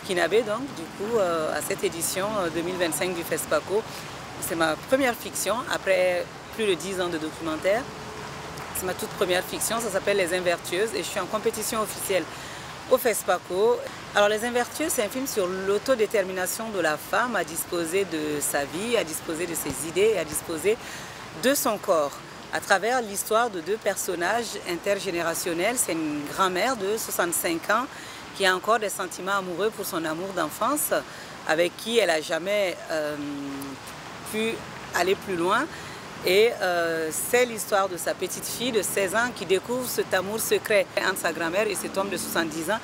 burkinabé, donc, du coup, à cette édition 2025 du FESPACO. C'est ma première fiction, après plus de 10 ans de documentaire. C'est ma toute première fiction, ça s'appelle Les Invertueuses et je suis en compétition officielle au FESPACO. Alors Les Invertueuses, c'est un film sur l'autodétermination de la femme à disposer de sa vie, à disposer de ses idées et à disposer de son corps. À travers l'histoire de deux personnages intergénérationnels, c'est une grand-mère de 65 ans qui a encore des sentiments amoureux pour son amour d'enfance, avec qui elle n'a jamais pu aller plus loin. Et c'est l'histoire de sa petite fille de 16 ans qui découvre cet amour secret entre sa grand-mère et cet homme de 70 ans.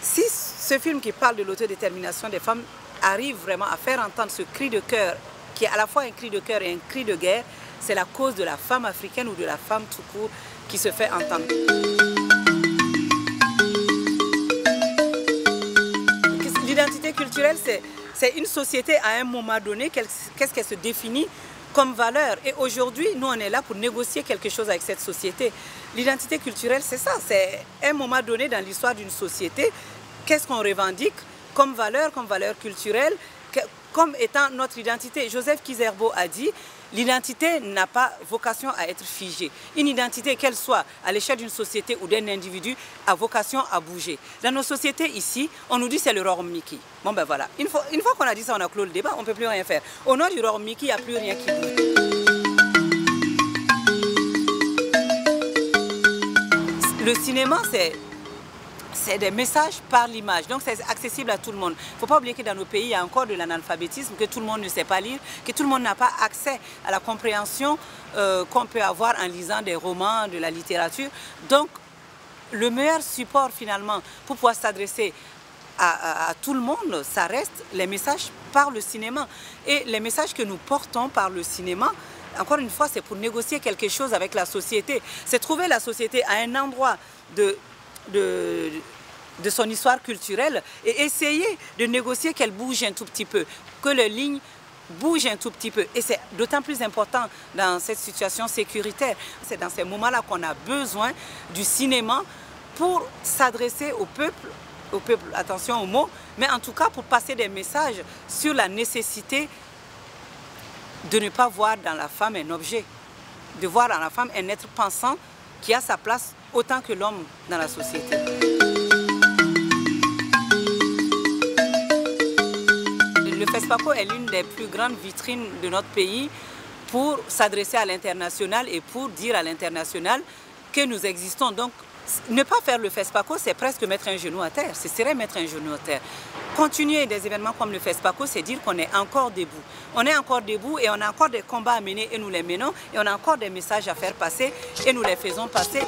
Si ce film qui parle de l'autodétermination des femmes arrive vraiment à faire entendre ce cri de cœur, qui est à la fois un cri de cœur et un cri de guerre, c'est la cause de la femme africaine ou de la femme tout court qui se fait entendre. L'identité culturelle, c'est une société à un moment donné, qu'est-ce qu'elle se définit comme valeur. Et aujourd'hui, nous, on est là pour négocier quelque chose avec cette société. L'identité culturelle, c'est ça. C'est un moment donné dans l'histoire d'une société, qu'est-ce qu'on revendique comme valeur culturelle, comme étant notre identité. Joseph Kizerbo a dit, l'identité n'a pas vocation à être figée. Une identité, qu'elle soit à l'échelle d'une société ou d'un individu, a vocation à bouger. Dans nos sociétés ici, on nous dit c'est le roi Mickey. Bon ben voilà, une fois qu'on a dit ça, on a clos le débat, on ne peut plus rien faire. Au nom du roi Mickey, il n'y a plus rien qui bouge. Le cinéma, c'est des messages par l'image, donc c'est accessible à tout le monde. Il ne faut pas oublier que dans nos pays, il y a encore de l'analphabétisme, que tout le monde ne sait pas lire, que tout le monde n'a pas accès à la compréhension qu'on peut avoir en lisant des romans, de la littérature. Donc, le meilleur support finalement pour pouvoir s'adresser à tout le monde, ça reste les messages par le cinéma. Et les messages que nous portons par le cinéma, encore une fois, c'est pour négocier quelque chose avec la société. C'est trouver la société à un endroit de son histoire culturelle et essayer de négocier qu'elle bouge un tout petit peu, que les lignes bougent un tout petit peu. Et c'est d'autant plus important dans cette situation sécuritaire. C'est dans ces moments-là qu'on a besoin du cinéma pour s'adresser au peuple, attention aux mots, mais en tout cas pour passer des messages sur la nécessité de ne pas voir dans la femme un objet, de voir dans la femme un être pensant qui a sa place autant que l'homme dans la société. Le FESPACO est l'une des plus grandes vitrines de notre pays pour s'adresser à l'international et pour dire à l'international que nous existons. Donc, ne pas faire le FESPACO, c'est presque mettre un genou à terre. Ce serait mettre un genou à terre. Continuer des événements comme le FESPACO, c'est dire qu'on est encore debout. On est encore debout et on a encore des combats à mener et nous les menons. Et on a encore des messages à faire passer et nous les faisons passer.